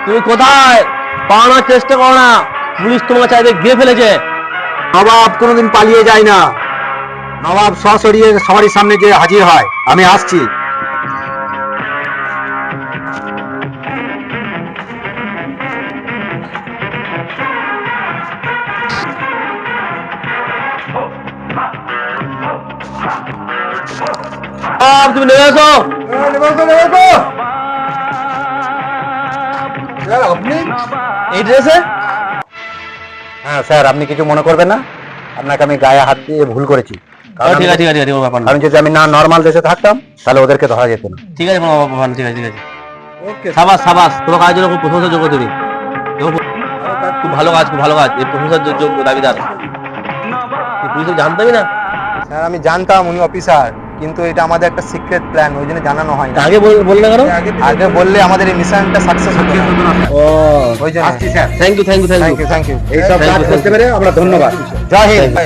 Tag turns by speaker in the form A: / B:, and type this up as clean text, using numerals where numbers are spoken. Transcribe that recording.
A: তুমি কোথায়? পালানোর চেষ্টা করো না, পুলিশ তোমাকে চাইবে গিয়ে ফেলেছে।
B: নবাব কোনোদিন পালিয়ে যায় না, নবাব সশরীরে সবারই সামনে যে হাজির হয়। আমি আসছি।
A: তুমি নেমে এসো।
B: আপনি?
A: এই ড্রেসে?
B: হ্যাঁ স্যার, আপনি কিছু মনে করবেন না, আপনাকে আমি গায়ে হাত দিয়ে ভুল করেছি।
A: ঠিক আছে ঠিক আছে, কোনো ব্যাপার না।
B: আমি যদি আমি না নর্মাল দেশে থাকতাম তাহলে ওদেরকে ধরা যেত না।
A: ঠিক আছে, কোনো ব্যাপার না, ঠিক আছে ঠিক আছে।
B: ওকে,
A: সাবাস সাবাস, তোমার কাজের জন্য খুব প্রশংসার যোগ্য তুমি। খুব ভালো কাজ, খুব ভালো কাজ, এই প্রশংসার যোগ্য দাবিদার। পুলিশ জানতামই না।
B: স্যার আমি জানতাম উনি অফিসার, কিন্তু এটা আমাদের একটা সিক্রেট প্ল্যান, ওই জন্য জানানো হয় না।
A: আগে বললে কেন?
B: আগে বললে আমাদের এই মিশনটা সাকসেস হতো না।
A: ও,
B: ওই জন্য।
A: Thank you thank you thank
B: thank
A: you.
B: You thank you.
A: এইসব কাজ করতে পেরে
B: আমরা ধন্যবাদ। জয় হিন্দ।